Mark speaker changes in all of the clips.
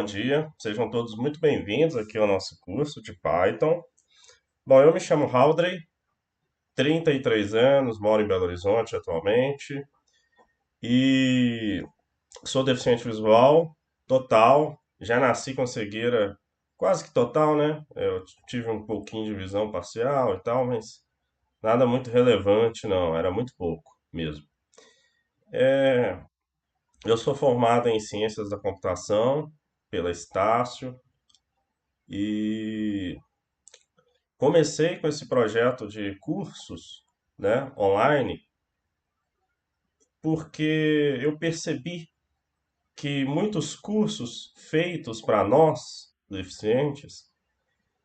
Speaker 1: bom dia. Sejam todos muito bem-vindos aqui ao nosso curso de Python. Bom, eu me chamo Haldrey, 33 anos, moro em Belo Horizonte atualmente e sou deficiente visual total. Já nasci com cegueira quase que total, né? Eu tive um pouquinho de visão parcial e tal, mas nada muito relevante, não. Era muito pouco mesmo. Eu sou formado em Ciências da Computação pela Estácio e comecei com esse projeto de cursos, né, online, porque eu percebi que muitos cursos feitos para nós, deficientes,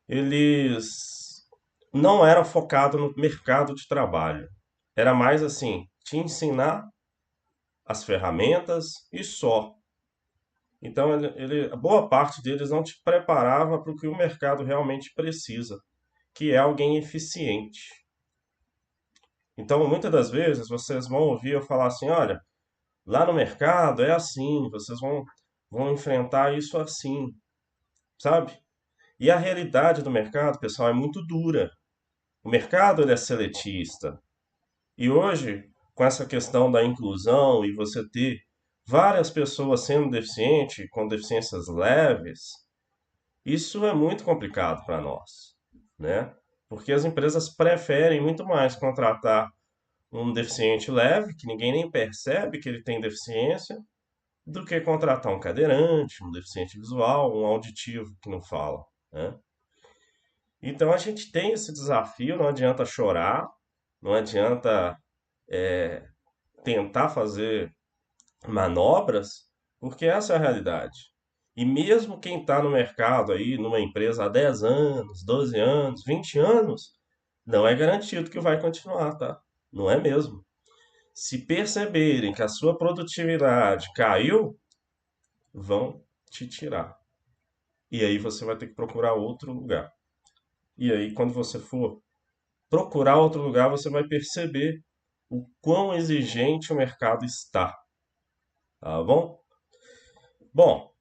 Speaker 1: eles não eram focados no mercado de trabalho. Era mais assim, te ensinar as ferramentas e só. Então, a boa parte deles não te preparava para o que o mercado realmente precisa, que é alguém eficiente. Então, muitas das vezes vocês vão ouvir eu falar assim: olha, lá no mercado é assim, vão enfrentar isso assim, sabe? E a realidade do mercado, pessoal, é muito dura. O mercado ele é seletista. E hoje, com essa questão da inclusão e você ter várias pessoas sendo deficientes, com deficiências leves, isso é muito complicado para nós, né? Porque as empresas preferem muito mais contratar um deficiente leve, que ninguém nem percebe que ele tem deficiência, do que contratar um cadeirante, um deficiente visual, um auditivo que não fala, né? Então a gente tem esse desafio, não adianta chorar, não adianta tentar fazer manobras, porque essa é a realidade. E mesmo quem está no mercado aí, numa empresa há 10 anos, 12 anos, 20 anos, não é garantido que vai continuar, tá? Não é mesmo. Se perceberem que a sua produtividade caiu, vão te tirar. E aí você vai ter que procurar outro lugar. E aí, quando você for procurar outro lugar, você vai perceber o quão exigente o mercado está. Tá bom? Bom,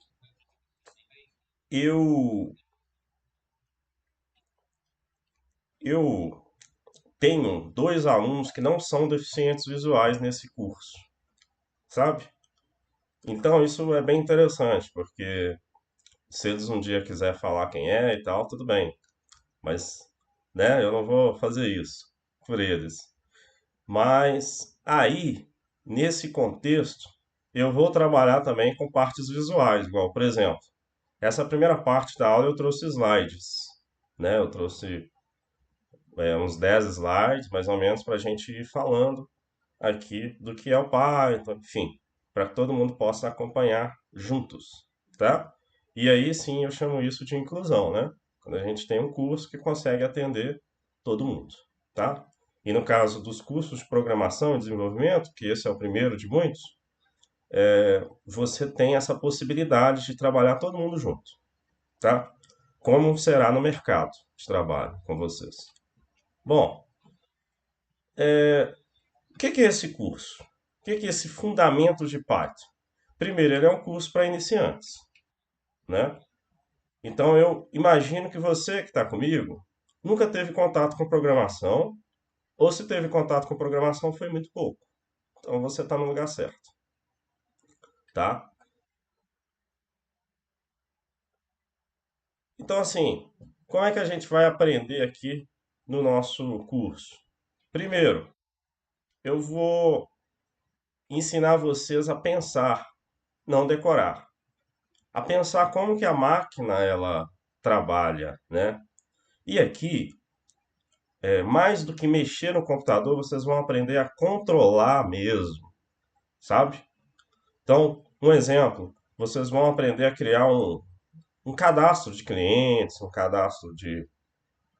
Speaker 1: eu, eu tenho dois alunos que não são deficientes visuais nesse curso, sabe? Então isso é bem interessante, porque se eles um dia quiser falar quem é e tal, tudo bem. Mas, né, eu não vou fazer isso por eles. Mas aí, nesse contexto, eu vou trabalhar também com partes visuais, igual, por exemplo, essa primeira parte da aula eu trouxe slides, né? Eu trouxe uns 10 slides, mais ou menos, para a gente ir falando aqui do que é o Python, enfim, para que todo mundo possa acompanhar juntos, tá? E aí sim eu chamo isso de inclusão, né? Quando a gente tem um curso que consegue atender todo mundo, tá? E no caso dos cursos de programação e desenvolvimento, que esse é o primeiro de muitos, você tem essa possibilidade de trabalhar todo mundo junto, tá? Como será no mercado de trabalho com vocês. Bom, o que é esse curso? O que é esse Fundamentos de Python? Primeiro, ele é um curso para iniciantes, né? Então, eu imagino que você que está comigo nunca teve contato com programação, ou se teve contato com programação foi muito pouco. Então, você está no lugar certo, tá? Então, assim, como é que a gente vai aprender aqui no nosso curso? Primeiro, eu vou ensinar vocês a pensar, não decorar. A pensar como que a máquina ela trabalha, né? E aqui, mais do que mexer no computador, vocês vão aprender a controlar mesmo, sabe? Então, um exemplo, vocês vão aprender a criar um cadastro de clientes, um cadastro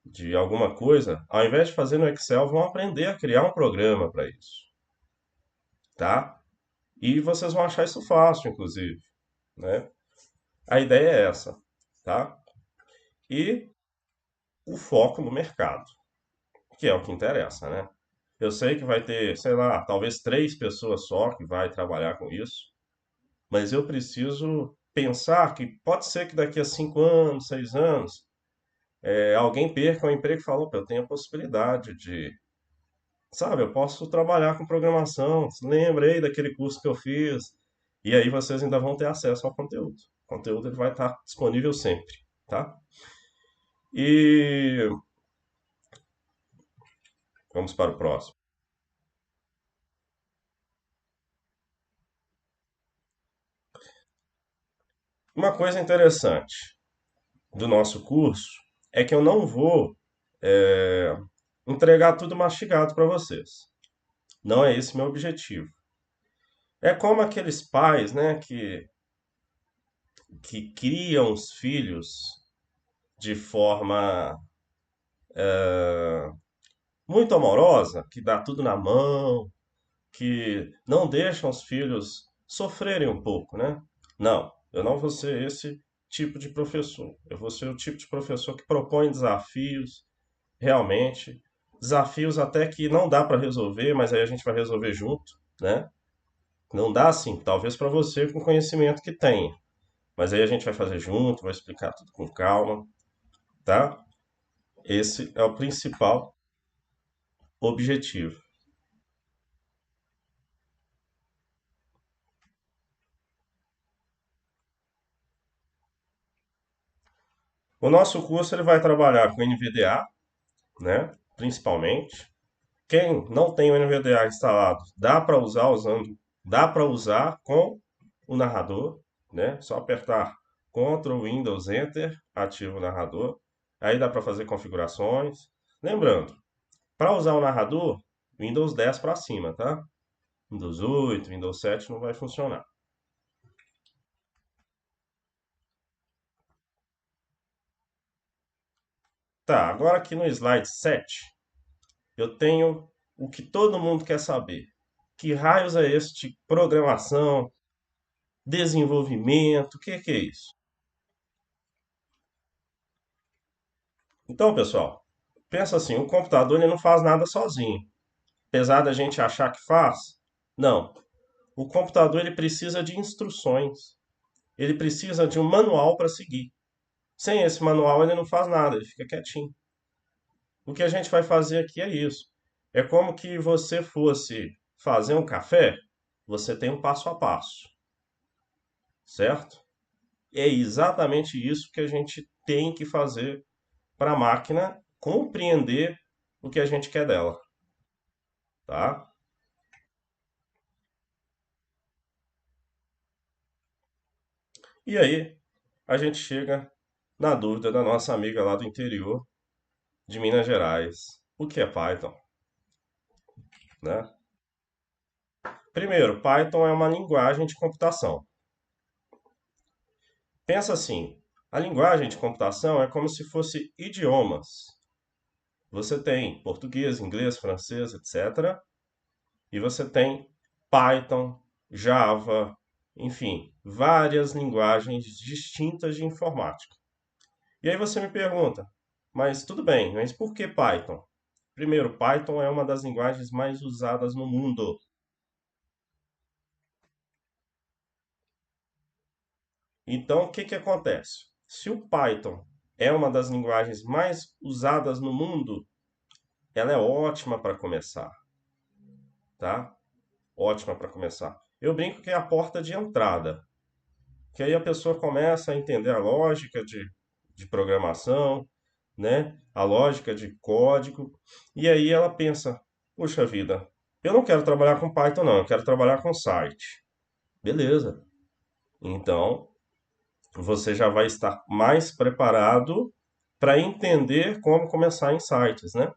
Speaker 1: de alguma coisa. Ao invés de fazer no Excel, vão aprender a criar um programa para isso, tá? E vocês vão achar isso fácil, inclusive, né? A ideia é essa, tá? E o foco no mercado, que é o que interessa, né? Eu sei que vai ter, sei lá, talvez 3 pessoas só que vai trabalhar com isso, mas eu preciso pensar que pode ser que daqui a 5 anos, 6 anos, alguém perca o emprego e fala, opa, eu tenho a possibilidade de, sabe, eu posso trabalhar com programação, lembrei daquele curso que eu fiz, e aí vocês ainda vão ter acesso ao conteúdo. O conteúdo ele vai estar disponível sempre, tá? E vamos para o próximo. Uma coisa interessante do nosso curso é que eu não vou é, entregar tudo mastigado para vocês. Não é esse meu objetivo. É como aqueles pais, né, que criam os filhos de forma muito amorosa, que dá tudo na mão, que não deixam os filhos sofrerem um pouco, né? Não, eu não vou ser esse tipo de professor. Eu vou ser o tipo de professor que propõe desafios, realmente, desafios até que não dá para resolver, mas aí a gente vai resolver junto, né? Não dá assim, talvez para você com o conhecimento que tem, mas aí a gente vai fazer junto, vai explicar tudo com calma, tá? Esse é o principal objetivo. O nosso curso ele vai trabalhar com NVDA, né? Principalmente. Quem não tem o NVDA instalado, dá para usar com o narrador, né? Só apertar Ctrl Windows Enter, ativa o narrador. Aí dá para fazer configurações. Lembrando, para usar o narrador, Windows 10 para cima, tá? Windows 8, Windows 7 não vai funcionar. Tá, agora aqui no slide 7, eu tenho o que todo mundo quer saber. Que raios é este programação, desenvolvimento, o que é isso? Então, pessoal, pensa assim, o computador ele não faz nada sozinho. Apesar da gente achar que faz, não. O computador ele precisa de instruções. Ele precisa de um manual para seguir. Sem esse manual ele não faz nada, ele fica quietinho. O que a gente vai fazer aqui é isso. É como que você fosse fazer um café, você tem um passo a passo, certo? É exatamente isso que a gente tem que fazer para a máquina compreender o que a gente quer dela, tá? E aí a gente chega na dúvida da nossa amiga lá do interior de Minas Gerais. O que é Python, né? Primeiro, Python é uma linguagem de computação. Pensa assim, a linguagem de computação é como se fosse idiomas. Você tem português, inglês, francês, etc. E você tem Python, Java, enfim, várias linguagens distintas de informática. E aí você me pergunta, mas tudo bem, mas por que Python? Primeiro, Python é uma das linguagens mais usadas no mundo. Então, o que que acontece? Se o Python é uma das linguagens mais usadas no mundo, ela é ótima para começar, tá? Ótima para começar. Eu brinco que é a porta de entrada, que aí a pessoa começa a entender a lógica de programação, né? A lógica de código, e aí ela pensa: puxa vida, eu não quero trabalhar com Python, não, eu quero trabalhar com site. Beleza. Então, você já vai estar mais preparado para entender como começar em sites, né?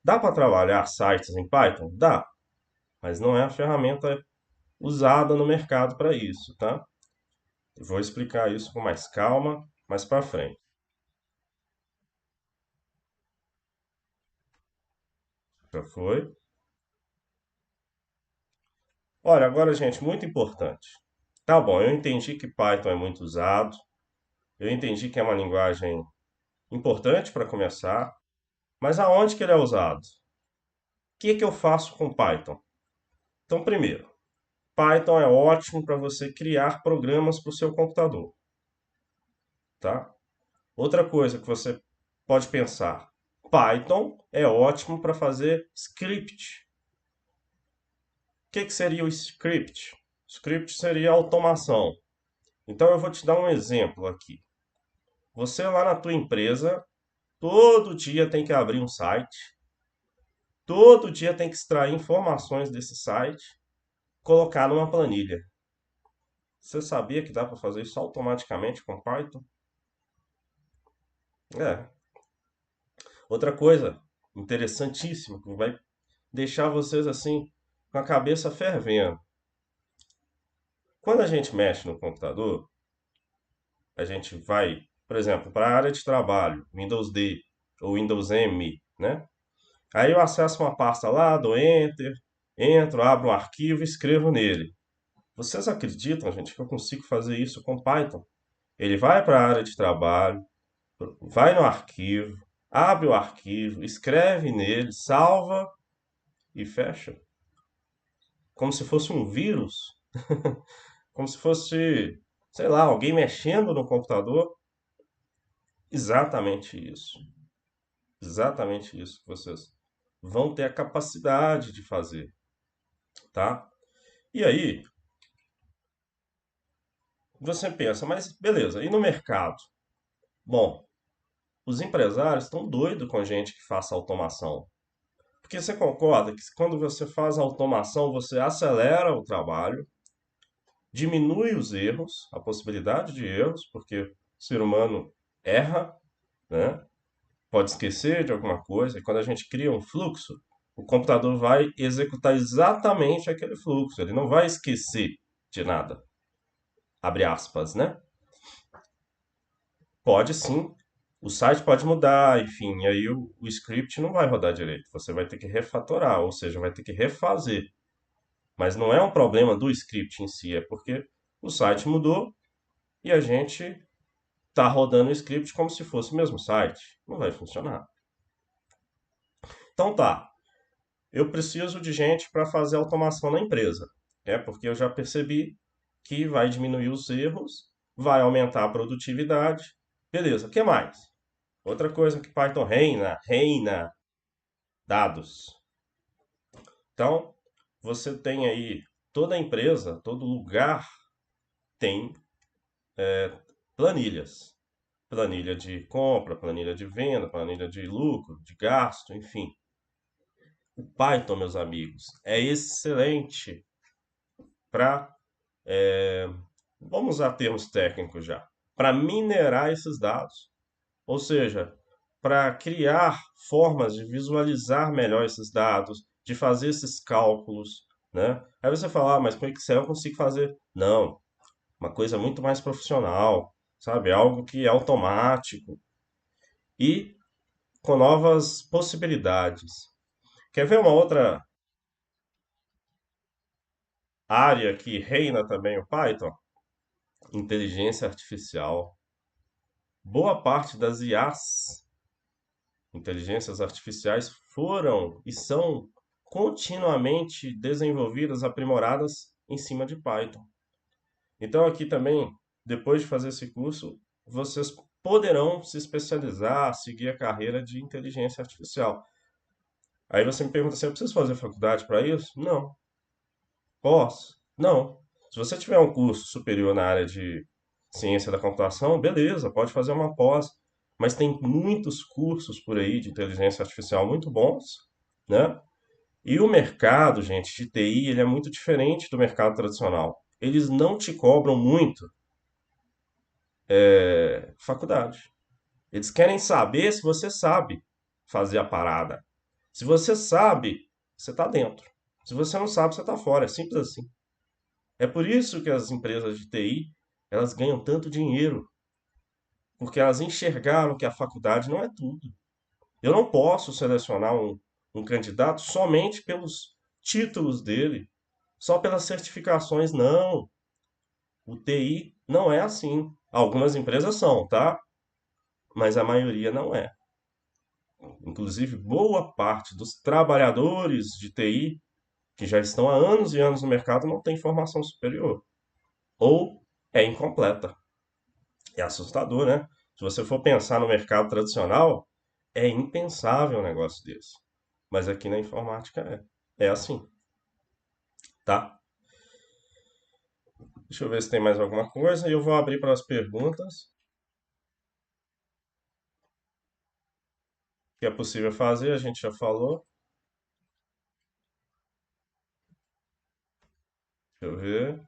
Speaker 1: Dá para trabalhar sites em Python? Dá, mas não é a ferramenta usada no mercado para isso, tá? Vou explicar isso com mais calma mais para frente. Já foi? Olha, agora, gente, muito importante. Tá bom, eu entendi que Python é muito usado, eu entendi que é uma linguagem importante para começar, mas aonde que ele é usado? O que que eu faço com Python? Então, primeiro, Python é ótimo para você criar programas para o seu computador. tá? Outra coisa que você pode pensar, Python é ótimo para fazer script. O que que seria o script? Script seria automação. Então eu vou te dar um exemplo aqui. Você lá na tua empresa, todo dia tem que abrir um site, todo dia tem que extrair informações desse site, colocar numa planilha. Você sabia que dá para fazer isso automaticamente com Python? É. Outra coisa interessantíssima que vai deixar vocês assim com a cabeça fervendo. Quando a gente mexe no computador, a gente vai, por exemplo, para a área de trabalho, Windows D ou Windows M, né? Aí eu acesso uma pasta lá, dou Enter, entro, abro um arquivo e escrevo nele. Vocês acreditam, gente, que eu consigo fazer isso com Python? Ele vai para a área de trabalho, vai no arquivo, abre o arquivo, escreve nele, salva e fecha. Como se fosse um vírus, como se fosse, sei lá, alguém mexendo no computador. Exatamente isso. Exatamente isso que vocês vão ter a capacidade de fazer, tá? E aí, você pensa, mas beleza, e no mercado? Bom, os empresários estão doidos com gente que faça automação. Porque você concorda que quando você faz automação, você acelera o trabalho, diminui os erros, a possibilidade de erros, porque o ser humano erra, né? Pode esquecer de alguma coisa, e quando a gente cria um fluxo, o computador vai executar exatamente aquele fluxo, ele não vai esquecer de nada. Abre aspas, né? Pode sim, o site pode mudar, enfim, e aí o script não vai rodar direito, você vai ter que refatorar, ou seja, vai ter que refazer. Mas não é um problema do script em si, é porque o site mudou e a gente está rodando o script como se fosse o mesmo site. Não vai funcionar. Então tá, eu preciso de gente para fazer automação na empresa, porque eu já percebi que vai diminuir os erros, vai aumentar a produtividade. Beleza, o que mais? Outra coisa que Python reina dados. Então, você tem aí toda empresa, todo lugar tem planilhas. Planilha de compra, planilha de venda, planilha de lucro, de gasto, enfim. O Python, meus amigos, é excelente para, vamos usar termos técnicos já, para minerar esses dados. Ou seja, para criar formas de visualizar melhor esses dados, de fazer esses cálculos, né? Aí você fala, mas com Excel eu consigo fazer. Não, uma coisa muito mais profissional, sabe? Algo que é automático e com novas possibilidades. Quer ver uma outra área que reina também o Python? Inteligência artificial. Boa parte das IAs, inteligências artificiais, foram e são continuamente desenvolvidas, aprimoradas em cima de Python. Então, aqui também, depois de fazer esse curso, vocês poderão se especializar, seguir a carreira de inteligência artificial. Aí você me pergunta assim: eu preciso fazer faculdade para isso? Não. Posso? Não. Se você tiver um curso superior na área de ciência da computação, beleza, pode fazer uma pós. Mas tem muitos cursos por aí de inteligência artificial muito bons, né? E o mercado, gente, de TI, ele é muito diferente do mercado tradicional. Eles não te cobram muito faculdade. Eles querem saber se você sabe fazer a parada. Se você sabe, você está dentro. Se você não sabe, você está fora. É simples assim. É por isso que as empresas de TI, elas ganham tanto dinheiro, porque elas enxergaram que a faculdade não é tudo. Eu não posso selecionar um candidato somente pelos títulos dele, só pelas certificações, não. O TI não é assim. Algumas empresas são, tá? Mas a maioria não é. Inclusive, boa parte dos trabalhadores de TI que já estão há anos e anos no mercado não tem formação superior ou é incompleta. É assustador, né? Se você for pensar no mercado tradicional, é impensável um negócio desse. Mas aqui na informática é assim, tá? Deixa eu ver se tem mais alguma coisa e eu vou abrir para as perguntas que é possível fazer, a gente já falou. Deixa eu ver.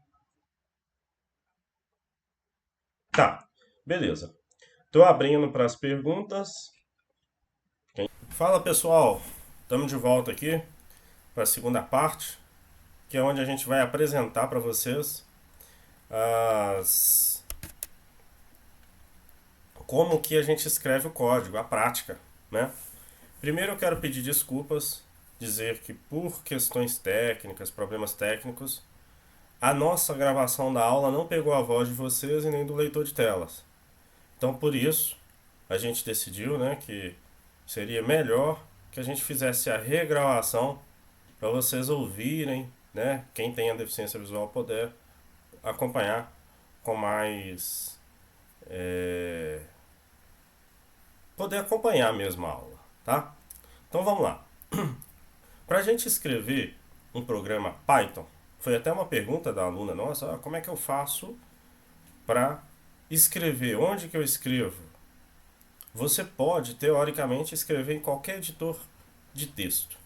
Speaker 1: Tá, beleza. Tô abrindo para as perguntas. Fala pessoal, estamos de volta aqui para a segunda parte, que é onde a gente vai apresentar para vocês as como que a gente escreve o código, a prática, né? Primeiro eu quero pedir desculpas, dizer que por questões técnicas, problemas técnicos, a nossa gravação da aula não pegou a voz de vocês e nem do leitor de telas. Então por isso a gente decidiu, né, que seria melhor que a gente fizesse a regravação para vocês ouvirem, né, quem tem a deficiência visual poder acompanhar com mais poder acompanhar mesmo a aula, tá? Então vamos lá. Para a gente escrever um programa Python, foi até uma pergunta da aluna nossa, como é que eu faço para escrever? Onde que eu escrevo? Você pode, teoricamente, escrever em qualquer editor de texto.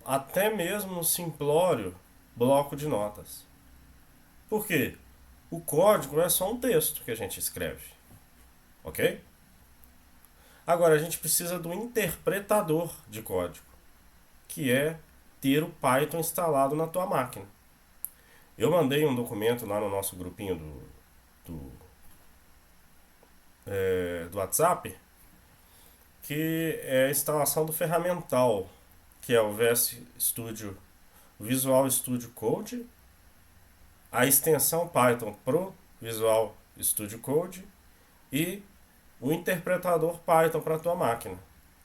Speaker 1: Até mesmo no simplório bloco de notas. Por quê? O código é só um texto que a gente escreve. Ok? Agora a gente precisa do interpretador de código, que é ter o Python instalado na tua máquina. Eu mandei um documento lá no nosso grupinho do, do WhatsApp, que é a instalação do ferramental, que é o VS Studio, Visual Studio Code, a extensão Python pro Visual Studio Code e o interpretador Python para a tua máquina.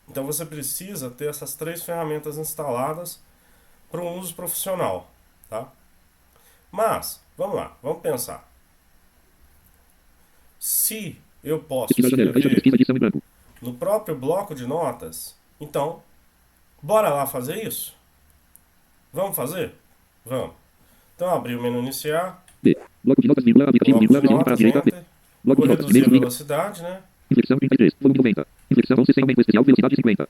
Speaker 1: Então você precisa ter essas três ferramentas instaladas para um uso profissional, tá? Mas, vamos lá, vamos pensar. Se eu posso escrever no próprio bloco de notas, então, bora lá fazer isso? Vamos fazer? Vamos. Então, abrir o menu iniciar,
Speaker 2: Bloco de notas, vírgula, aplicativo,
Speaker 1: bloco
Speaker 2: vírgula,
Speaker 1: de
Speaker 2: pressione para a
Speaker 1: notas,
Speaker 2: direita,
Speaker 1: Enter.
Speaker 2: bloco
Speaker 1: Vou
Speaker 2: de notas,
Speaker 1: reduzir a
Speaker 2: primeiro link,
Speaker 1: velocidade, né?
Speaker 2: inflexão 33, volume 90, inflexão 11 sem aumento especial, velocidade 50,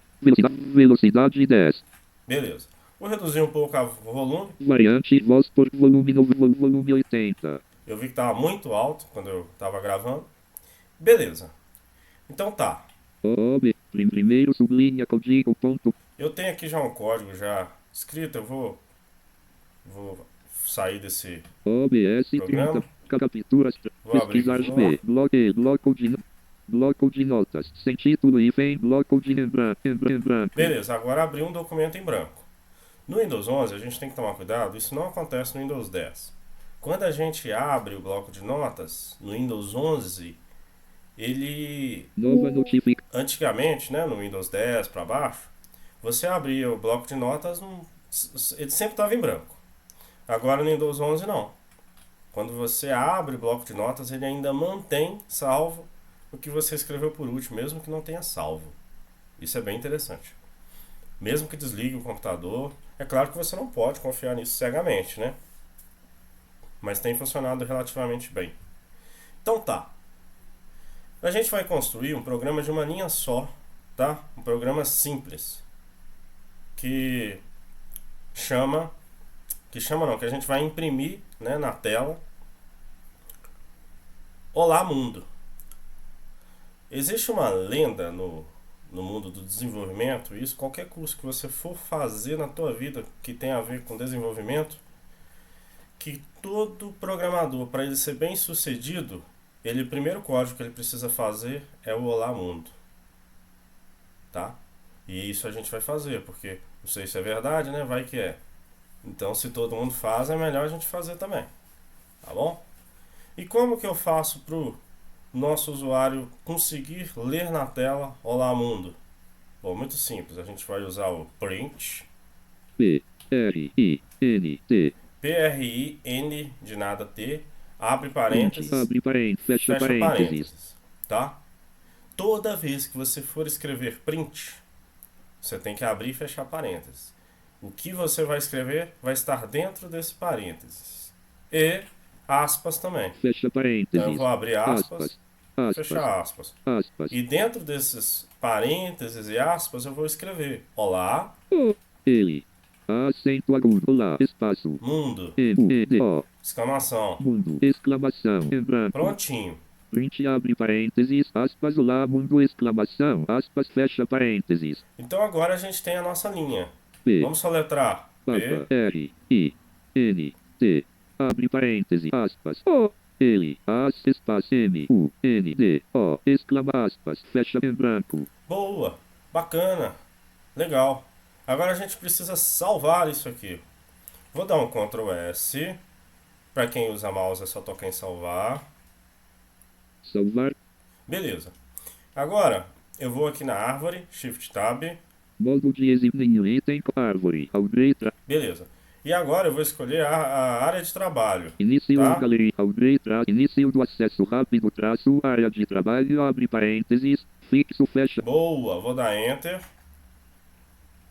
Speaker 2: velocidade 10,
Speaker 1: Beleza. Vou reduzir um pouco o volume.
Speaker 2: variante, voz por volume novo, volume 80.
Speaker 1: Eu vi que estava muito alto quando eu estava gravando. Beleza. Então tá.
Speaker 2: Primeiro sublinha código ponto.
Speaker 1: Eu tenho aqui já um código já escrito. Eu vou sair desse
Speaker 2: OBS 30,
Speaker 1: programa.
Speaker 2: capturas,
Speaker 1: Vou abrir
Speaker 2: pesquisar
Speaker 1: aqui de novo.
Speaker 2: B, bloco de notas, sem título e vem bloco de em branco.
Speaker 1: Beleza, agora abri um documento em branco. No Windows 11 a gente tem que tomar cuidado, isso não acontece no Windows 10. Quando a gente abre o bloco de notas no Windows 11, ele
Speaker 2: Nova notifica.
Speaker 1: antigamente, né, no Windows 10 para baixo, você abria o bloco de notas, ele sempre estava em branco. Agora no Windows 11 não. Quando você abre o bloco de notas, ele ainda mantém salvo o que você escreveu por último, mesmo que não tenha salvo. Isso é bem interessante. Mesmo que desligue o computador, é claro que você não pode confiar nisso cegamente, né? Mas tem funcionado relativamente bem. Então tá. A gente vai construir um programa de uma linha só, tá? Um programa simples que que a gente vai imprimir, né, na tela. Olá mundo. Existe uma lenda no mundo do desenvolvimento, isso qualquer curso que você for fazer na tua vida que tem a ver com desenvolvimento, que todo programador, para ele ser bem sucedido, o primeiro código que ele precisa fazer é o Olá Mundo, tá? E isso a gente vai fazer, porque não sei se é verdade, né? Vai que é. Então, se todo mundo faz, é melhor a gente fazer também, tá bom? E como que eu faço pro nosso usuário conseguir ler na tela Olá Mundo? Bom, muito simples, a gente vai usar o print,
Speaker 2: Print,
Speaker 1: print de nada T, abre
Speaker 2: Print,
Speaker 1: parênteses,
Speaker 2: abre parênteses, fecha
Speaker 1: fecha
Speaker 2: parênteses.
Speaker 1: parênteses, tá? Toda vez que você for escrever print, você tem que abrir e fechar parênteses. O que você vai escrever vai estar dentro desse parênteses. E aspas também.
Speaker 2: Fecha
Speaker 1: Então eu vou
Speaker 2: parênteses.
Speaker 1: abrir aspas,
Speaker 2: Aspas. Aspas.
Speaker 1: fechar aspas.
Speaker 2: Aspas.
Speaker 1: E dentro desses parênteses e aspas eu vou escrever olá,
Speaker 2: O. Ele. Acento agudo. Olá. Espaço.
Speaker 1: mundo,
Speaker 2: M-U-E-D-O.
Speaker 1: exclamação.
Speaker 2: Mundo. Exclamação. Em branco.
Speaker 1: Prontinho.
Speaker 2: Print abre parênteses. Aspas. Olá. Mundo. Exclamação. Aspas. Fecha parênteses.
Speaker 1: Então agora a gente tem a nossa linha.
Speaker 2: P.
Speaker 1: Vamos soletrar. P,
Speaker 2: Papa. R. I. N. T. Abre parênteses. Aspas. O. Ele. As. Espaço. M. U. N. D. O. Exclama aspas. Fecha em branco.
Speaker 1: boa, bacana, legal. Agora a gente precisa salvar isso aqui. Vou dar um Ctrl S. Para quem usa mouse é só tocar em salvar.
Speaker 2: Salvar.
Speaker 1: Beleza. Agora eu vou aqui na árvore, Shift Tab.
Speaker 2: Modo de exibir item árvore. Aldeia.
Speaker 1: Beleza. E agora eu vou escolher a área de trabalho.
Speaker 2: Início
Speaker 1: Tá?
Speaker 2: galeria. Aldeia. Início do acesso rápido. Traço. Área de trabalho. Abre parênteses. Fixo. Fecha.
Speaker 1: Boa, vou dar Enter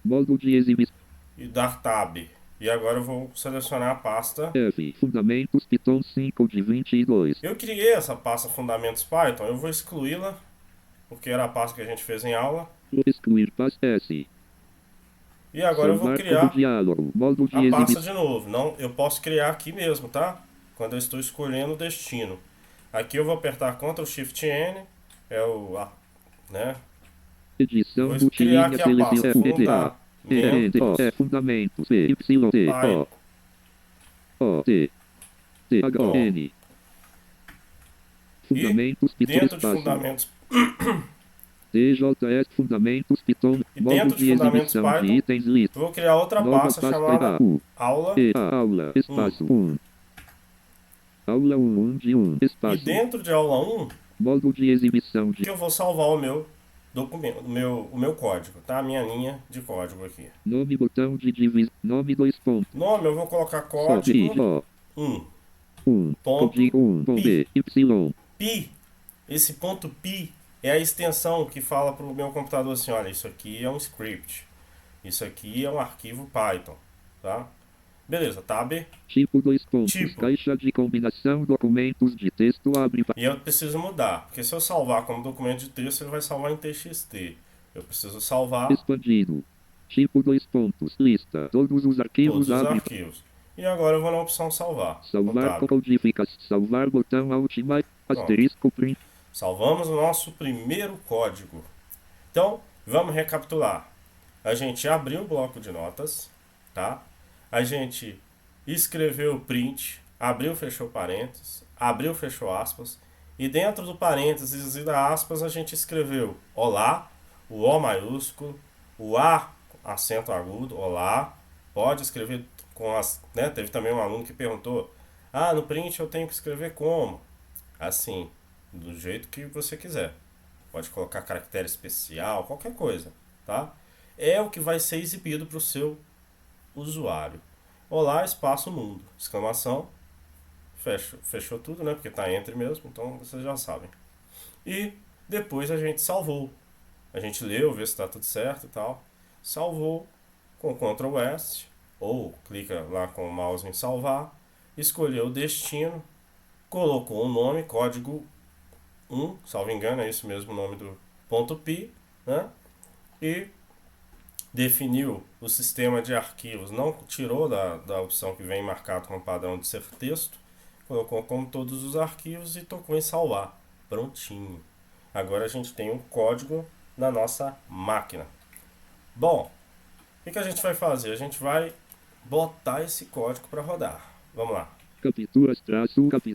Speaker 2: Modo de exibição.
Speaker 1: e dar Tab. E agora eu vou selecionar a pasta.
Speaker 2: F. Fundamentos Python 5 de 22.
Speaker 1: Eu criei essa pasta Fundamentos Python, eu vou excluí-la, porque era a pasta que a gente fez em aula.
Speaker 2: Excluir pass S.
Speaker 1: E agora eu vou
Speaker 2: Salvar
Speaker 1: criar
Speaker 2: como diálogo. Modo de
Speaker 1: a pasta
Speaker 2: exibição.
Speaker 1: de novo. Não, eu posso criar aqui mesmo, tá? Quando eu estou escolhendo o destino. Aqui eu vou apertar Ctrl Shift N, é o, né?
Speaker 2: Edição
Speaker 1: Vou
Speaker 2: do
Speaker 1: criar
Speaker 2: tirinha
Speaker 1: aqui a pasta
Speaker 2: televisão. Fundamentos. Fundamentos.
Speaker 1: Python.
Speaker 2: O. T. T. H. O. N. Fundamentos Python
Speaker 1: Dentro de
Speaker 2: espaço.
Speaker 1: Fundamentos
Speaker 2: TJS Fundamentos Python.
Speaker 1: E
Speaker 2: Modo
Speaker 1: dentro de
Speaker 2: de
Speaker 1: Fundamentos
Speaker 2: exibição de
Speaker 1: Python,
Speaker 2: itens lista.
Speaker 1: eu vou criar outra
Speaker 2: Nova
Speaker 1: pasta
Speaker 2: pasta
Speaker 1: chamada
Speaker 2: A.
Speaker 1: aula.
Speaker 2: E. Aula. Espaço 1. Aula 1 de 1.
Speaker 1: E
Speaker 2: Espaço.
Speaker 1: dentro de aula 1,
Speaker 2: Modo de exibição de
Speaker 1: que eu vou salvar o meu documento, o meu código, tá? A minha linha de código aqui.
Speaker 2: nome botão de divisão. Nome 2 pontos.
Speaker 1: Nome, eu vou colocar
Speaker 2: Só
Speaker 1: código
Speaker 2: O.
Speaker 1: 1.
Speaker 2: 1.
Speaker 1: Ponto
Speaker 2: Código 1. Ponto B. Y.
Speaker 1: Pi, esse ponto pi é a extensão que fala para o meu computador assim, olha, isso aqui é um script, isso aqui é um arquivo Python, tá? Beleza, tab,
Speaker 2: Tipo 2 pontos.
Speaker 1: Tipo.
Speaker 2: Caixa de combinação documentos de texto abre.
Speaker 1: e eu preciso mudar, porque se eu salvar como documento de texto, ele vai salvar em TXT. Eu preciso salvar
Speaker 2: Expandido. Tipo 2 pontos. Lista. Todos os arquivos
Speaker 1: todos os
Speaker 2: abre.
Speaker 1: arquivos. E agora eu vou na opção salvar. com
Speaker 2: Salvar
Speaker 1: tab.
Speaker 2: codificação. Salvar botão Alt mais. Asterisco print.
Speaker 1: Salvamos o nosso primeiro código. Então, vamos recapitular. A gente abriu o bloco de notas, tá? A gente escreveu o print, abriu, fechou parênteses, abriu, fechou aspas, e dentro do parênteses e da aspas a gente escreveu olá, o O maiúsculo, o A, acento agudo, olá, pode escrever com as, né? Teve também um aluno que perguntou, no print eu tenho que escrever como? Assim, do jeito que você quiser. Pode colocar caractere especial, qualquer coisa, tá? É o que vai ser exibido para o seu usuário. Olá, espaço mundo, exclamação, fechou tudo, né? Porque tá entre mesmo, então vocês já sabem. E depois a gente salvou. A gente leu, vê se está tudo certo e tal. Salvou com Ctrl S, ou clica lá com o mouse em salvar, escolheu o destino, colocou o nome, código 1, salvo engano, é isso mesmo o nome do ponto .pi, né? E definiu o sistema de arquivos, não tirou da opção que vem marcado como padrão de ser texto, colocou como todos os arquivos e tocou em salvar. Prontinho. Agora a gente tem um código na nossa máquina. Bom, o que a gente vai fazer? A gente vai botar esse código para rodar. Vamos lá.
Speaker 2: Capturas traço captura.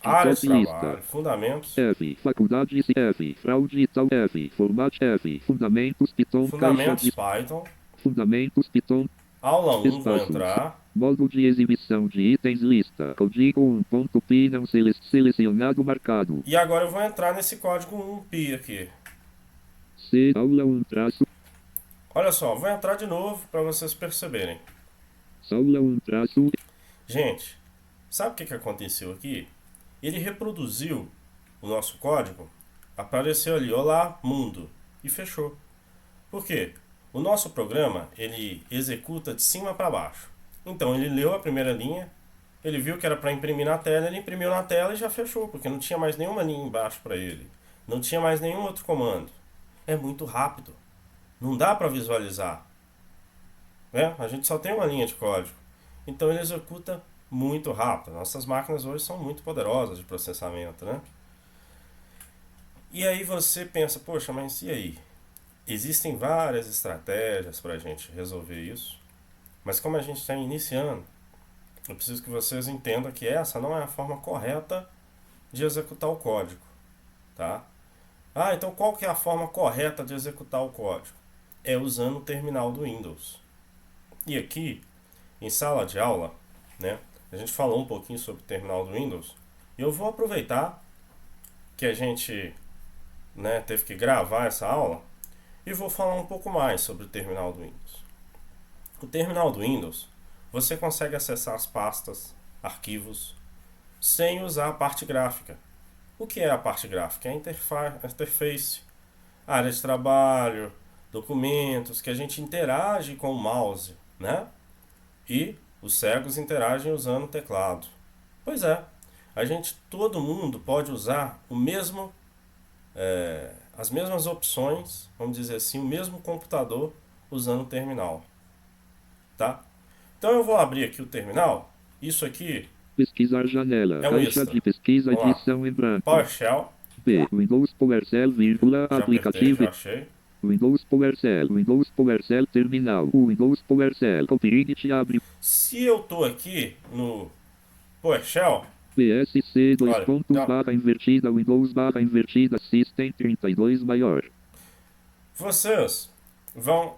Speaker 1: Área de
Speaker 2: Desktop
Speaker 1: trabalho,
Speaker 2: lista.
Speaker 1: fundamentos,
Speaker 2: F. Faculdade F. Fraude tal F. Format F. Fundamentos Python. Caixa
Speaker 1: fundamentos
Speaker 2: de.
Speaker 1: Python,
Speaker 2: Fundamentos Python.
Speaker 1: aula 1, vou
Speaker 2: Espaços.
Speaker 1: entrar.
Speaker 2: Modo de exibição de itens lista. Código 1.pi não selecionado marcado.
Speaker 1: E agora eu vou entrar nesse código 1pi aqui.
Speaker 2: C. Aula 1 traço.
Speaker 1: Olha só, vou entrar de novo para vocês perceberem.
Speaker 2: Aula 1 traço.
Speaker 1: Gente, sabe o que aconteceu aqui? Ele reproduziu o nosso código, apareceu ali, olá, mundo, e fechou. Por quê? O nosso programa, ele executa de cima para baixo. Então, ele leu a primeira linha, ele viu que era para imprimir na tela, ele imprimiu na tela e já fechou, porque não tinha mais nenhuma linha embaixo para ele. Não tinha mais nenhum outro comando. É muito rápido. Não dá para visualizar. Né? A gente só tem uma linha de código. Então ele executa muito rápido. Nossas máquinas hoje são muito poderosas de processamento, né? E aí você pensa, poxa, mas e aí? Existem várias estratégias para a gente resolver isso, mas como a gente está iniciando, eu preciso que vocês entendam que essa não é a forma correta de executar o código, tá? Ah, então qual que é a forma correta de executar o código? É usando o terminal do Windows. E aqui, em sala de aula, né, a gente falou um pouquinho sobre o terminal do Windows, e eu vou aproveitar que a gente, né, teve que gravar essa aula e vou falar um pouco mais sobre o terminal do Windows. O terminal do Windows, você consegue acessar as pastas, arquivos, sem usar a parte gráfica. O que é a parte gráfica? É a interface, a área de trabalho, documentos, que a gente interage com o mouse, né? E os cegos interagem usando o teclado. Pois é, todo mundo pode usar o mesmo, as mesmas opções, vamos dizer assim, o mesmo computador usando o terminal, tá? Então eu vou abrir aqui o terminal. Isso aqui
Speaker 2: Pesquisar janela.
Speaker 1: é um
Speaker 2: Caixa
Speaker 1: extra.
Speaker 2: de pesquisa
Speaker 1: Vamos lá.
Speaker 2: edição em branco.
Speaker 1: PowerShell.
Speaker 2: B. Windows PowerShell, vírgula,
Speaker 1: Já apertei,
Speaker 2: aplicativo.
Speaker 1: já achei.
Speaker 2: Windows PowerShell terminal. O Windows PowerShell Copilot abre.
Speaker 1: Se eu tô aqui no PowerShell,
Speaker 2: PSC dois
Speaker 1: olha,
Speaker 2: pontos
Speaker 1: então,
Speaker 2: barra invertida Windows barra invertida System 32 maior.
Speaker 1: vocês vão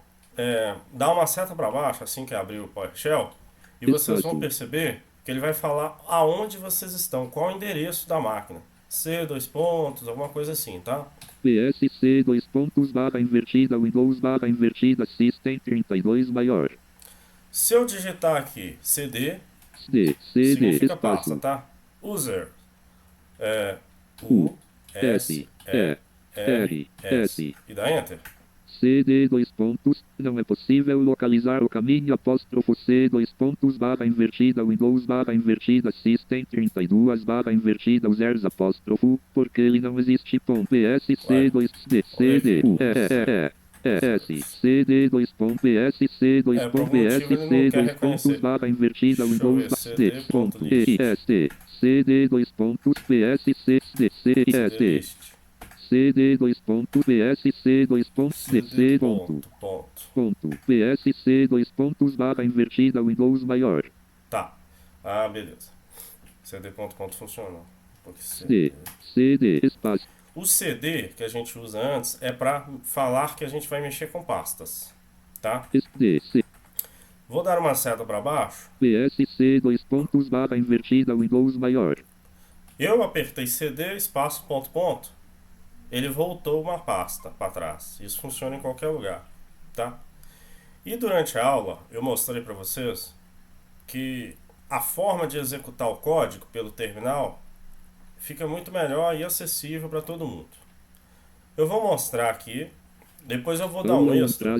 Speaker 1: dar uma seta para baixo assim que abrir o PowerShell e vocês vão
Speaker 2: Espaço.
Speaker 1: perceber que ele vai falar aonde vocês estão, qual o endereço da máquina. C, dois pontos, alguma coisa assim, tá?
Speaker 2: PSC dois pontos barra invertida Windows barra invertida System 32 maior.
Speaker 1: Se eu digitar aqui CD,
Speaker 2: CD
Speaker 1: significa pasta,
Speaker 2: espaço.
Speaker 1: tá? User,
Speaker 2: U
Speaker 1: U,
Speaker 2: S
Speaker 1: S,
Speaker 2: E
Speaker 1: E,
Speaker 2: R
Speaker 1: R, S.
Speaker 2: S.
Speaker 1: E dá Enter.
Speaker 2: CD dois pontos, não é possível localizar o caminho apóstrofo C dois pontos barra invertida Windows barra invertida System 32 barra invertida users apóstrofo, porque ele não existe. PSC 2 D CD U S CD 2 PSC 2
Speaker 1: Por algum motivo ele não
Speaker 2: PSC
Speaker 1: quer
Speaker 2: 2 pontos
Speaker 1: reconhecer.
Speaker 2: barra invertida
Speaker 1: Deixa eu
Speaker 2: Windows
Speaker 1: ver,
Speaker 2: D ponto EST CD 2 pontos PSC D
Speaker 1: CD
Speaker 2: CST
Speaker 1: list.
Speaker 2: CD 2 pontos PSC 2 pontos
Speaker 1: CD
Speaker 2: DC ponto
Speaker 1: ponto.
Speaker 2: PSC 2 pontos barra invertida Windows maior.
Speaker 1: Tá. Ah, beleza. CD ponto funcionou. Porque
Speaker 2: CD espaço.
Speaker 1: O CD que a gente usa antes é para falar que a gente vai mexer com pastas, tá?
Speaker 2: DC
Speaker 1: Vou dar uma seta para baixo.
Speaker 2: PSC 2 pontos barra invertida Windows maior.
Speaker 1: Eu apertei CD espaço ponto. Ele voltou uma pasta para trás. Isso funciona em qualquer lugar, tá? E durante a aula eu mostrei para vocês que a forma de executar o código pelo terminal fica muito melhor e acessível para todo mundo. Eu vou mostrar aqui, depois eu vou dar um extra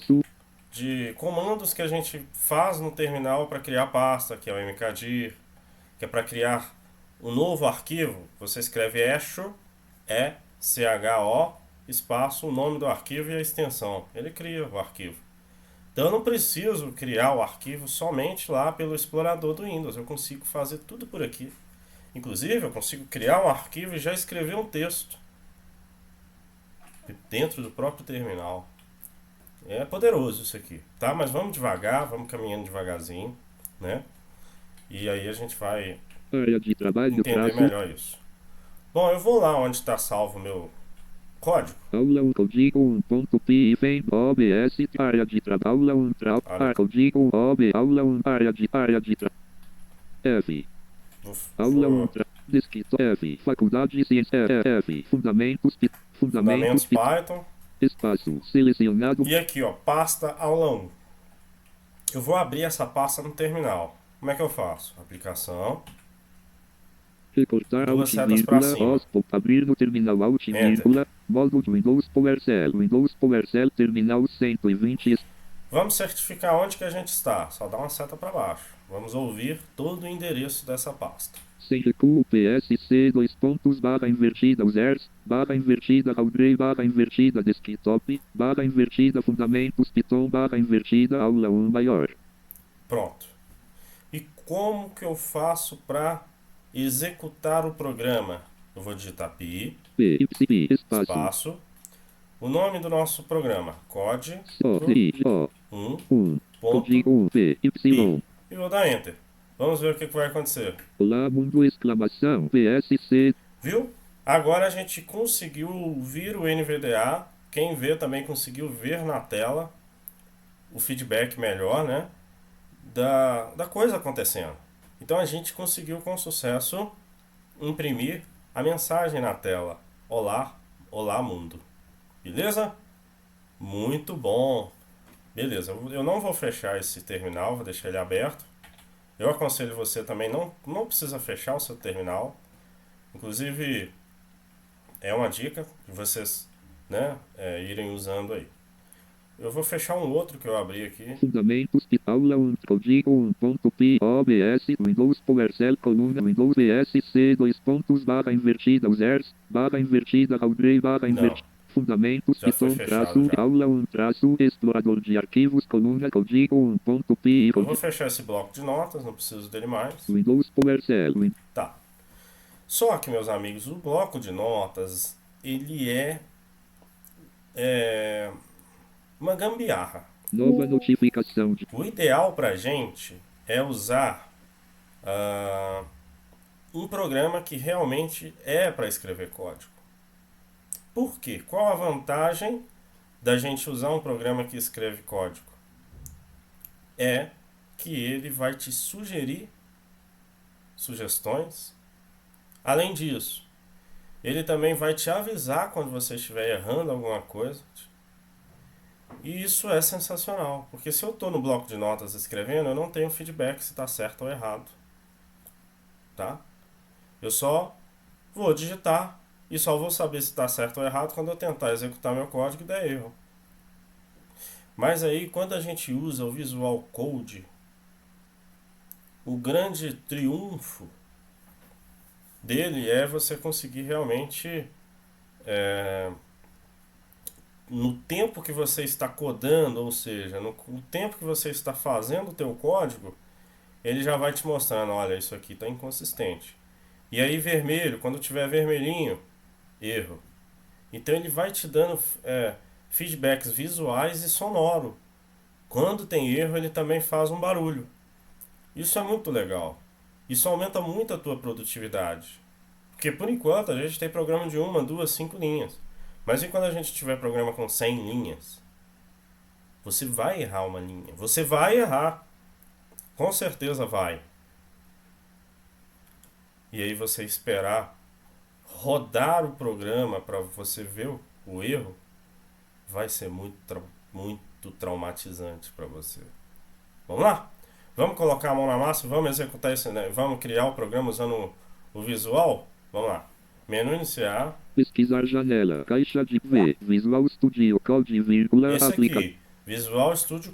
Speaker 1: de comandos que a gente faz no terminal para criar pasta, que é o mkdir, que é para criar um novo arquivo. Você escreve echo, ECHO, espaço, o nome do arquivo e a extensão. Ele cria o arquivo. Então eu não preciso criar o arquivo somente lá pelo explorador do Windows. Eu consigo fazer tudo por aqui. Inclusive eu consigo criar um arquivo e já escrever um texto dentro do próprio terminal. É poderoso isso aqui, tá? Mas vamos devagar, vamos caminhando devagarzinho, né? E aí a gente vai entender melhor isso. Bom, eu vou lá onde está salvo o meu código.
Speaker 2: Aula 1 código 1.py vem OBS área de trabalho aula 1 código OB aula 1 área de F aula 1 desktop F faculdade de ciência F fundamentos
Speaker 1: Python
Speaker 2: espaço selecionado
Speaker 1: e aqui ó, pasta aula 1. Eu vou abrir essa pasta no terminal. Como é que eu faço? Aplicação,
Speaker 2: Recortar Alt,
Speaker 1: duas setas para
Speaker 2: vírgula,
Speaker 1: cima.
Speaker 2: OS, abrir no terminal Alt,
Speaker 1: Enter.
Speaker 2: vírgula, modo de Windows PowerShell, terminal 120.
Speaker 1: Vamos certificar onde que a gente está. Só dá uma seta para baixo. Vamos ouvir todo o endereço dessa pasta.
Speaker 2: Sem recuo PSC, dois pontos, barra invertida users, barra invertida Caldray, barra invertida desktop, barra invertida fundamentos Python, barra invertida aula 1 maior.
Speaker 1: Pronto. E como que eu faço para executar o programa? Eu vou digitar pi, espaço, o nome do nosso programa, código 1.pi. E vou dar Enter. Vamos ver o que vai acontecer.
Speaker 2: Olá, mundo, exclamação, PSC.
Speaker 1: Viu? Agora a gente conseguiu ouvir o NVDA. Quem vê também conseguiu ver na tela o feedback melhor, né? Da coisa acontecendo. Então a gente conseguiu com sucesso imprimir a mensagem na tela. Olá, olá mundo. Beleza? Muito bom. Beleza, eu não vou fechar esse terminal, vou deixar ele aberto. Eu aconselho você também, não precisa fechar o seu terminal. Inclusive, é uma dica de vocês, né, irem usando aí. Eu vou fechar um outro que eu abri aqui.
Speaker 2: Fundamentos de aula 1, código 1.p, OBS, Windows PowerShell, coluna Windows PSC, dois pontos, barra invertida users, barra invertida Caldray, barra invertida. Fundamentos Python, traço, aula 1, traço, explorador de arquivos, coluna código 1.p.
Speaker 1: Eu vou fechar esse bloco de notas, não preciso dele mais.
Speaker 2: Windows PowerShell.
Speaker 1: Tá. Só que, meus amigos, o bloco de notas, ele é uma gambiarra.
Speaker 2: Nova notificação.
Speaker 1: O ideal pra gente é usar um programa que realmente é para escrever código. Por quê? Qual a vantagem da gente usar um programa que escreve código? É que ele vai te sugerir sugestões. Além disso, ele também vai te avisar quando você estiver errando alguma coisa. E isso é sensacional, porque se eu estou no bloco de notas escrevendo, eu não tenho feedback se está certo ou errado. Tá? Eu só vou digitar e só vou saber se está certo ou errado quando eu tentar executar meu código e der erro. Mas aí, quando a gente usa o Visual Code, o grande triunfo dele é você conseguir realmente, no tempo que você está codando, ou seja, no tempo que você está fazendo o teu código, ele já vai te mostrando, olha, isso aqui está inconsistente. E aí vermelho, quando tiver vermelhinho, erro. Então ele vai te dando feedbacks visuais e sonoro. Quando tem erro, ele também faz um barulho. Isso é muito legal. Isso aumenta muito a tua produtividade. Porque por enquanto a gente tem programa de 1, 2, 5 linhas. Mas e quando a gente tiver programa com 100 linhas? Você vai errar uma linha. Você vai errar. Com certeza vai. E aí você esperar rodar o programa para você ver o erro vai ser muito traumatizante para você. Vamos lá? Vamos colocar a mão na massa, vamos executar isso, né? Vamos criar o programa usando o visual? Vamos lá. Menu iniciar.
Speaker 2: Pesquisar janela, caixa de V, Visual Studio Code, vírgula,
Speaker 1: esse aqui, Visual Studio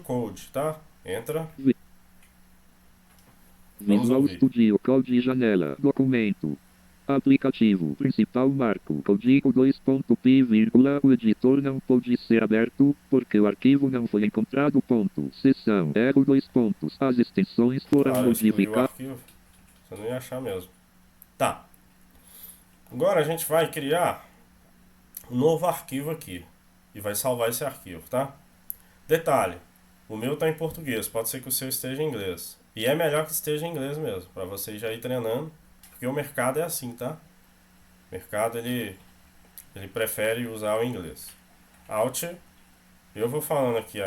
Speaker 1: Code, tá? Entra.
Speaker 2: Visual Studio Code, janela, documento. Aplicativo principal marco código 2.p, vírgula, o editor não pode ser aberto, porque o arquivo não foi encontrado, ponto. Seção, erro 2 pontos. As extensões foram modificadas.
Speaker 1: Você não ia achar mesmo. Tá. Agora a gente vai criar um novo arquivo aqui. E vai salvar esse arquivo, tá? Detalhe, o meu tá em português, pode ser que o seu esteja em inglês. E é melhor que esteja em inglês mesmo, para você já ir treinando. Porque o mercado é assim, tá? O mercado, ele prefere usar o inglês. Alt. Eu vou falando aqui,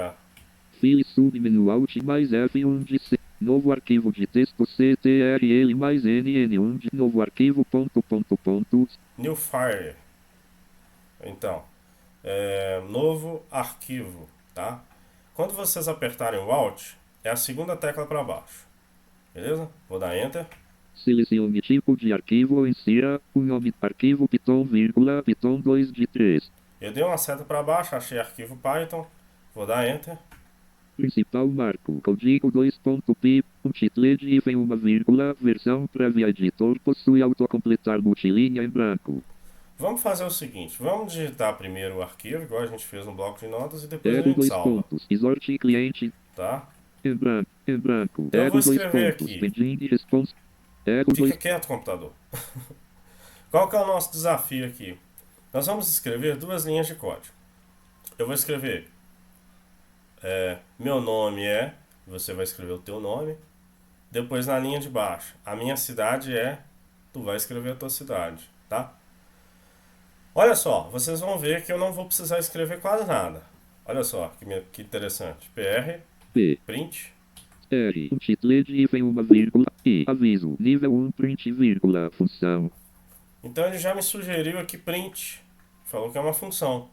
Speaker 2: File submenu Alt mais F1 de C. Novo arquivo de texto CTRL mais NN1 de novo arquivo ponto.
Speaker 1: New File. Então, novo arquivo, tá? Quando vocês apertarem o Alt, é a segunda tecla para baixo. Beleza? Vou dar Enter.
Speaker 2: Selecione tipo de arquivo, insira o nome arquivo Python, vírgula, Python 2 de 3.
Speaker 1: Eu dei uma seta para baixo, achei arquivo Python, vou dar Enter.
Speaker 2: Principal marco, código 2.py, um título de hífen, uma vírgula, versão prévia editor, possui autocompletar multilinha em branco.
Speaker 1: Vamos fazer o seguinte, vamos digitar primeiro o arquivo, igual a gente fez no bloco de notas, e depois a
Speaker 2: Ego
Speaker 1: gente
Speaker 2: dois
Speaker 1: salva,
Speaker 2: pontos, exorte cliente,
Speaker 1: tá?
Speaker 2: em branco,
Speaker 1: Então eu vou
Speaker 2: ego dois
Speaker 1: escrever
Speaker 2: pontos,
Speaker 1: aqui,
Speaker 2: pending response, ego
Speaker 1: fica
Speaker 2: dois,
Speaker 1: quieto, computador. Qual que é o nosso desafio aqui? Nós vamos escrever duas linhas de código. Eu vou escrever, meu nome é, você vai escrever o teu nome, depois na linha de baixo, a minha cidade é, tu vai escrever a tua cidade, tá? Olha só, vocês vão ver que eu não vou precisar escrever quase nada. Olha só, que interessante. PR,
Speaker 2: P,
Speaker 1: print.
Speaker 2: R, um título de hífen, uma vírgula, e, aviso, nível 1, print, vírgula, função.
Speaker 1: Então ele já me sugeriu aqui print. Falou que é uma função.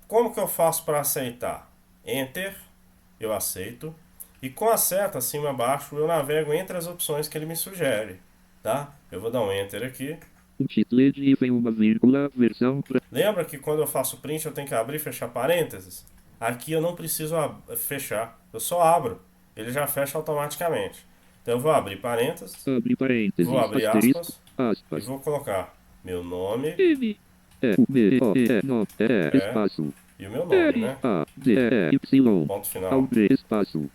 Speaker 1: Como que eu faço para aceitar? Enter, eu aceito. E com a seta acima e abaixo eu navego entre as opções que ele me sugere. Tá? Eu vou dar um Enter aqui.
Speaker 2: Um título de hífen, uma vírgula, versão
Speaker 1: Lembra que quando eu faço print eu tenho que abrir e fechar parênteses? Aqui eu não preciso fechar, eu só abro. Ele já fecha automaticamente. Então eu vou abrir parênteses,
Speaker 2: abre parênteses,
Speaker 1: vou abrir
Speaker 2: asterisco,
Speaker 1: e
Speaker 2: aspas,
Speaker 1: vou colocar meu nome
Speaker 2: M, E, U, M, O, E, no, E,
Speaker 1: é,
Speaker 2: espaço,
Speaker 1: e o meu nome,
Speaker 2: R,
Speaker 1: né?
Speaker 2: A, D, E, Y,
Speaker 1: Ponto final.
Speaker 2: Abre, espaço,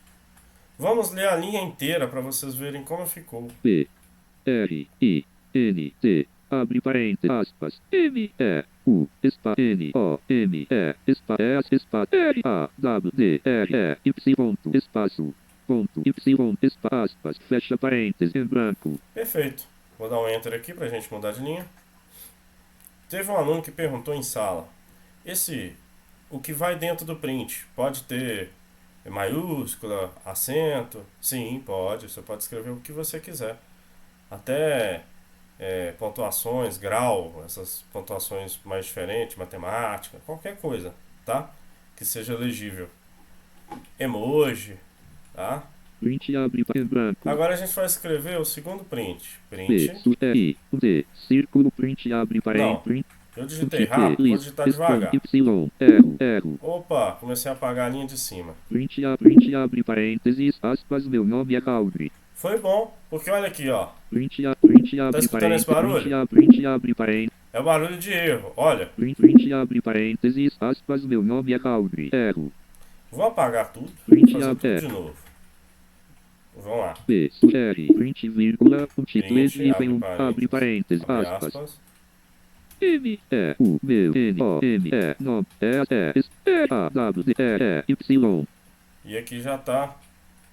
Speaker 1: Vamos ler a linha inteira para vocês verem como ficou.
Speaker 2: P, R, I, N, T, abre parênteses, aspas, M, E, U, N, O, M, E, S, R, A, W, D, R, E, Y, ponto, espaço, ponto, Y, aspas, fecha parênteses, em branco.
Speaker 1: Perfeito. Vou dar um Enter aqui para a gente mudar de linha. Teve um aluno que perguntou em sala: o que vai dentro do print, pode ter maiúscula, acento? Sim, pode. Você pode escrever o que você quiser. Até pontuações, grau, essas pontuações mais diferentes, matemática, qualquer coisa, tá? Que seja legível. Emoji, tá?
Speaker 2: Print abre em branco.
Speaker 1: Agora a gente vai escrever o segundo print.
Speaker 2: P,
Speaker 1: Print.
Speaker 2: I, D, círculo, print abre parênteses,
Speaker 1: Não,
Speaker 2: print,
Speaker 1: eu digitei rápido, vou digitar devagar.
Speaker 2: Y, erro.
Speaker 1: Opa, comecei a apagar a linha de cima.
Speaker 2: Print abre parênteses, aspas, meu nome é Audrey.
Speaker 1: Foi bom, porque olha aqui, ó.
Speaker 2: Print abre
Speaker 1: escutando esse
Speaker 2: parênteses,
Speaker 1: barulho?
Speaker 2: print abre parênteses,
Speaker 1: É o barulho de erro, olha.
Speaker 2: print abre parênteses, aspas, meu nome é Audrey. Erro.
Speaker 1: Vou apagar tudo,
Speaker 2: Print
Speaker 1: fazer
Speaker 2: abre,
Speaker 1: tudo de novo. Vamos lá.
Speaker 2: P, R, print, vírgula, um título
Speaker 1: Print,
Speaker 2: de hífen, abre parênteses,
Speaker 1: abre
Speaker 2: aspas. M, E, U, N, O, M, E, no, E, S, A, W, D, E, Y.
Speaker 1: E aqui já tá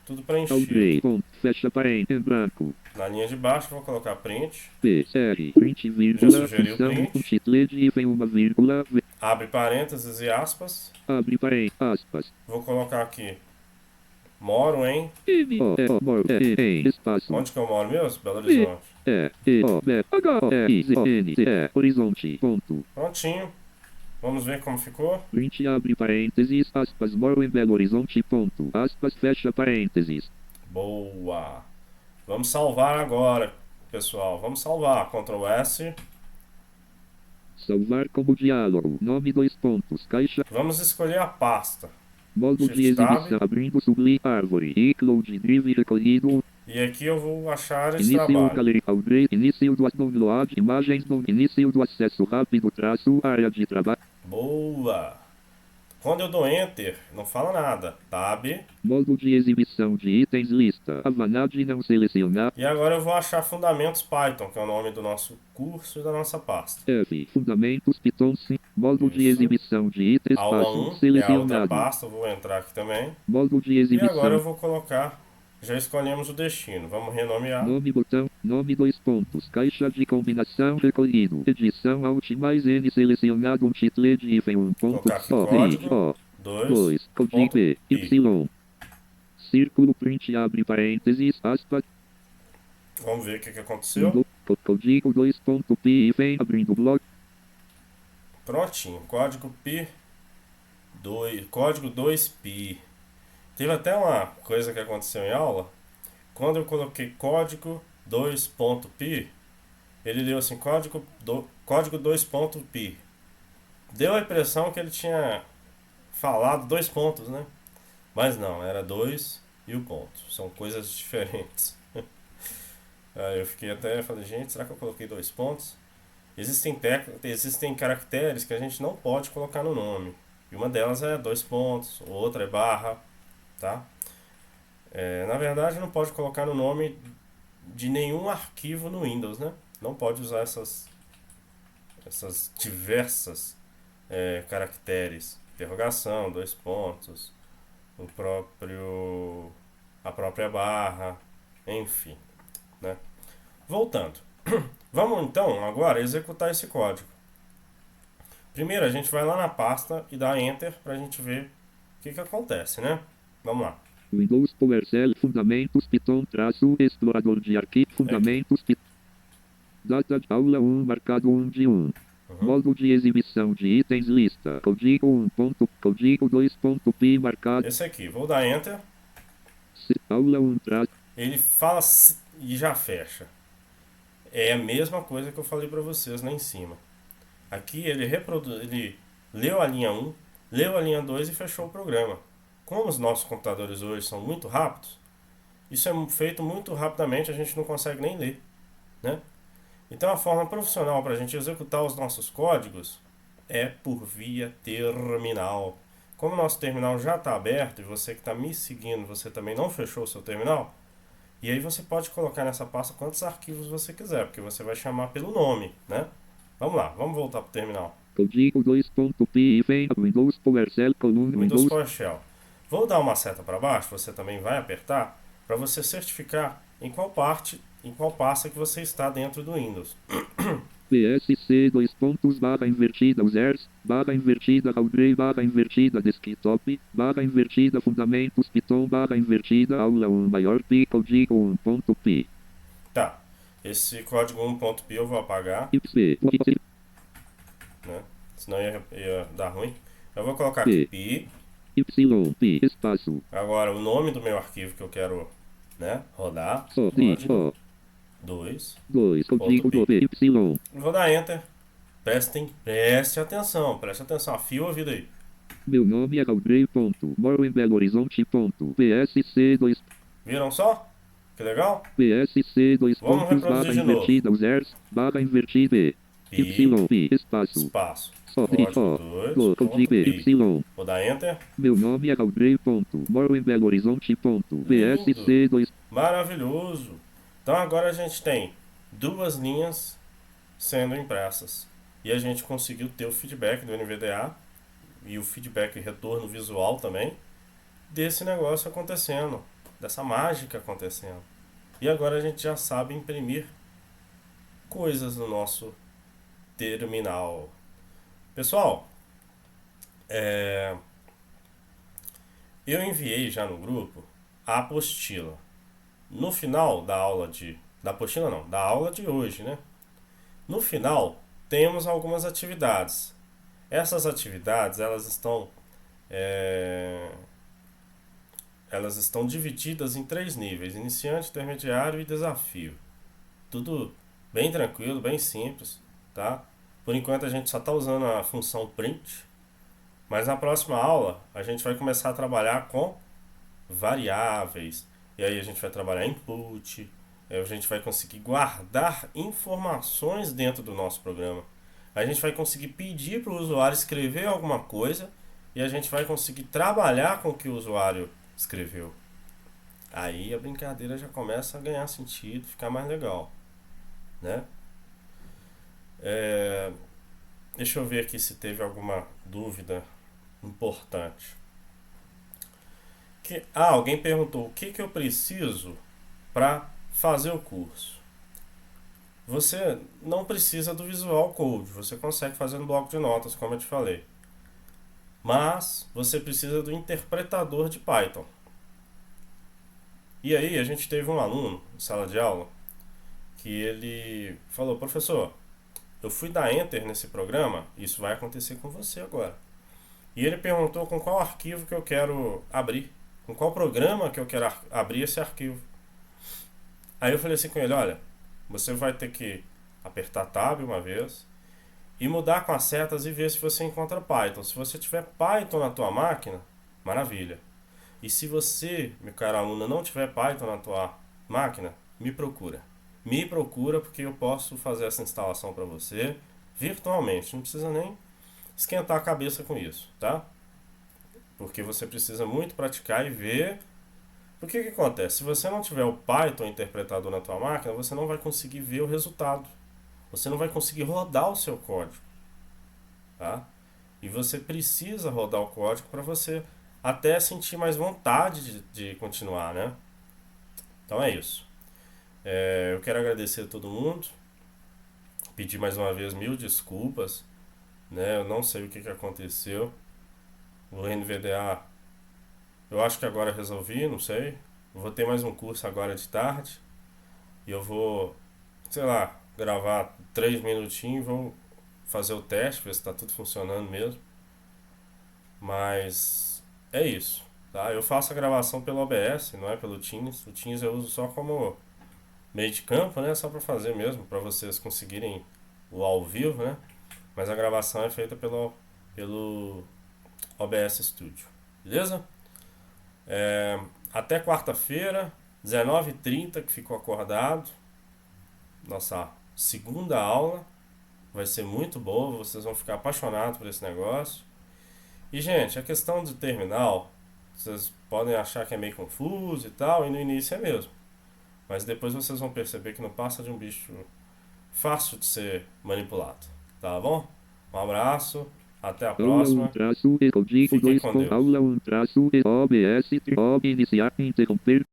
Speaker 1: tudo
Speaker 2: Audrey,
Speaker 1: preenchido.
Speaker 2: ponto, fecha parênteses, em branco.
Speaker 1: Na linha de baixo vou colocar print.
Speaker 2: P, R, print, vírgula,
Speaker 1: sugeriu
Speaker 2: função,
Speaker 1: print.
Speaker 2: um título de hífen, uma vírgula,
Speaker 1: Abre parênteses e aspas.
Speaker 2: abre parênteses, aspas.
Speaker 1: Vou colocar aqui. Moro em...
Speaker 2: M, O, E, O, moro, em, espaço.
Speaker 1: Onde que eu moro mesmo? Belo Horizonte.
Speaker 2: E, O, B, H, O, R, Z, N, T, E, horizonte, ponto.
Speaker 1: Prontinho. Vamos ver como ficou.
Speaker 2: Print abre parênteses, aspas, moro em Belo Horizonte, ponto. Aspas, fecha parênteses.
Speaker 1: Boa. Vamos salvar agora, pessoal. Vamos salvar. Ctrl S.
Speaker 2: Salvar como diálogo. Nome dois pontos. Caixa.
Speaker 1: Vamos escolher a pasta.
Speaker 2: Modo de
Speaker 1: Shift Tab.
Speaker 2: exibição. Abrindo subli. Árvore. Icloud. Drive recolhido.
Speaker 1: E aqui eu vou achar a área de
Speaker 2: Início
Speaker 1: trabalho.
Speaker 2: Gallery. Audrey. Início do download. Imagens no início do acesso rápido. Traço. Área de trabalho.
Speaker 1: Boa. Quando eu dou Enter, não fala nada. Tab.
Speaker 2: Modo de exibição de itens. Lista. Avanade não selecionar.
Speaker 1: E agora eu vou achar Fundamentos Python, que é o nome do nosso curso e da nossa pasta.
Speaker 2: F. Fundamentos Python 5. Modo de
Speaker 1: Isso.
Speaker 2: exibição de itens.
Speaker 1: Aula
Speaker 2: Passo
Speaker 1: 1 é a outra
Speaker 2: selecionado.
Speaker 1: pasta, eu vou entrar aqui também.
Speaker 2: Modo de
Speaker 1: E
Speaker 2: exibição.
Speaker 1: agora eu vou colocar, já escolhemos o destino, vamos renomear.
Speaker 2: Nome botão, nome dois pontos, caixa de combinação recolhido, edição Alt mais N selecionado um título de hífen um ponto
Speaker 1: Colocar aqui
Speaker 2: O,
Speaker 1: código,
Speaker 2: O,
Speaker 1: 2,
Speaker 2: 2, código
Speaker 1: ponto
Speaker 2: P,
Speaker 1: I.
Speaker 2: Y. Círculo print abre parênteses, aspas,
Speaker 1: Vamos ver o que aconteceu.
Speaker 2: código 2.p hífen abrindo bloco.
Speaker 1: Prontinho, código pi 2, código 2pi. Teve até uma coisa que aconteceu em aula, quando eu coloquei código 2.py, ele leu assim, código 2.py. Deu a impressão que ele tinha falado 2 pontos, né? Mas não, era 2 e o ponto. São coisas diferentes. Aí eu fiquei até, falei, gente, será que eu coloquei 2 pontos? Existem caracteres que a gente não pode colocar no nome. E uma delas é 2 pontos, outra é barra, tá? Na verdade, não pode colocar no nome de nenhum arquivo no Windows, né? Não pode usar essas diversas caracteres. Interrogação, 2 pontos, a própria barra, enfim, né? Voltando. Vamos então agora executar esse código. Primeiro a gente vai lá na pasta e dá Enter para a gente ver o que acontece, né? Vamos lá.
Speaker 2: Windows PowerShell Fundamentos Python Explorador de arquivo Fundamentos Python. Data de aula 1 marcado 1 de 1. Modo de exibição de itens lista. Código 1. Código 2.py marcado.
Speaker 1: Esse aqui, vou dar Enter.
Speaker 2: Aula 1
Speaker 1: Ele fala e já fecha. É a mesma coisa que eu falei para vocês lá em cima. Aqui ele leu a linha 1, leu a linha 2 e fechou o programa. Como os nossos computadores hoje são muito rápidos, isso é feito muito rapidamente, a gente não consegue nem ler, né? Então a forma profissional para a gente executar os nossos códigos é por via terminal. Como o nosso terminal já está aberto e você que está me seguindo, você também não fechou o seu terminal, e aí você pode colocar nessa pasta quantos arquivos você quiser, porque você vai chamar pelo nome, né? Vamos lá, vamos voltar para o terminal.
Speaker 2: Código 2.py vem Windows PowerShell coluna
Speaker 1: Windows PowerShell. Vou dar uma seta para baixo, você também vai apertar, para você certificar em qual pasta que você está dentro do Windows.
Speaker 2: PSC barra invertida users, barra invertida Audrey, barra invertida desktop, barra invertida fundamentos Python, barra invertida aula 1 maior pi, código 1.py.
Speaker 1: Tá, esse código 1.py eu vou apagar, né? Senão ia dar ruim. Eu vou colocar aqui pi.
Speaker 2: Pi, espaço.
Speaker 1: Agora o nome do meu arquivo que eu quero, né, rodar. Código 2.
Speaker 2: Código do Y.
Speaker 1: Vou dar Enter. Preste atenção, afia o ouvido aí.
Speaker 2: Meu nome é Audrey. Moro em Belo Horizonte. PSC 2.
Speaker 1: Viram só? Que legal?
Speaker 2: PSC 2
Speaker 1: Vamos
Speaker 2: pontos barra invertida users, barra invertida Pi, espaço. Código Y.
Speaker 1: Vou dar Enter.
Speaker 2: Meu nome é Audrey. Moro em Belo Horizonte. PSC 2.
Speaker 1: Maravilhoso. Então agora a gente tem 2 linhas sendo impressas. E a gente conseguiu ter o feedback do NVDA e o feedback retorno visual também desse negócio acontecendo, dessa mágica acontecendo. E agora a gente já sabe imprimir coisas no nosso terminal. Pessoal, eu enviei já no grupo a apostila. No final da aula da aula de hoje, né? No final, temos algumas atividades. Essas atividades, elas estão divididas em 3 níveis: iniciante, intermediário e desafio. Tudo bem tranquilo, bem simples, tá? Por enquanto a gente só está usando a função print, mas na próxima aula a gente vai começar a trabalhar com variáveis, e aí a gente vai trabalhar input, a gente vai conseguir guardar informações dentro do nosso programa, a gente vai conseguir pedir para o usuário escrever alguma coisa e a gente vai conseguir trabalhar com o que o usuário escreveu. Aí a brincadeira já começa a ganhar sentido, ficar mais legal, né? Deixa eu ver aqui se teve alguma dúvida importante. Alguém perguntou o que eu preciso para fazer o curso. Você não precisa do Visual Code, você consegue fazer no bloco de notas, como eu te falei. Mas você precisa do interpretador de Python. E aí a gente teve um aluno em sala de aula que ele falou: professor, eu fui dar Enter nesse programa, isso vai acontecer com você agora. E ele perguntou com qual arquivo que eu quero abrir, com qual programa que eu quero abrir esse arquivo. Aí eu falei assim com ele, olha, você vai ter que apertar Tab uma vez e mudar com as setas e ver se você encontra Python. Se você tiver Python na tua máquina, maravilha. E se você, meu caro aluno, não tiver Python na tua máquina, me procura. Me procura porque eu posso fazer essa instalação para você virtualmente. Não precisa nem esquentar a cabeça com isso, tá? Porque você precisa muito praticar e ver. O que acontece? Se você não tiver o Python interpretador na tua máquina, você não vai conseguir ver o resultado. Você não vai conseguir rodar o seu código, tá? E você precisa rodar o código para você até sentir mais vontade de continuar, né? Então é isso. Eu quero agradecer a todo mundo, pedir mais uma vez mil desculpas, né? Eu não sei o que aconteceu. O NVDA, eu acho que agora resolvi, não sei. Eu vou ter mais um curso agora de tarde e eu vou, sei lá, gravar 3 minutinhos e vou fazer o teste, ver se está tudo funcionando mesmo. Mas é isso, tá? Eu faço a gravação pelo OBS, não é pelo Teams. O Teams eu uso só como meio de campo, né? Só para fazer mesmo, para vocês conseguirem o ao vivo, né? Mas a gravação é feita pelo OBS Studio, beleza? Até quarta-feira, 19h30, que ficou acordado. Nossa segunda aula vai ser muito boa, vocês vão ficar apaixonados por esse negócio. E, gente, a questão do terminal, vocês podem achar que é meio confuso e tal, e no início é mesmo. Mas depois vocês vão perceber que não passa de um bicho fácil de ser manipulado. Tá bom? Um abraço, até a
Speaker 2: Aula
Speaker 1: próxima.
Speaker 2: traço e código
Speaker 1: Fiquem
Speaker 2: 2
Speaker 1: com
Speaker 2: com
Speaker 1: Deus.
Speaker 2: aula traço e OBS, iniciar, interromper.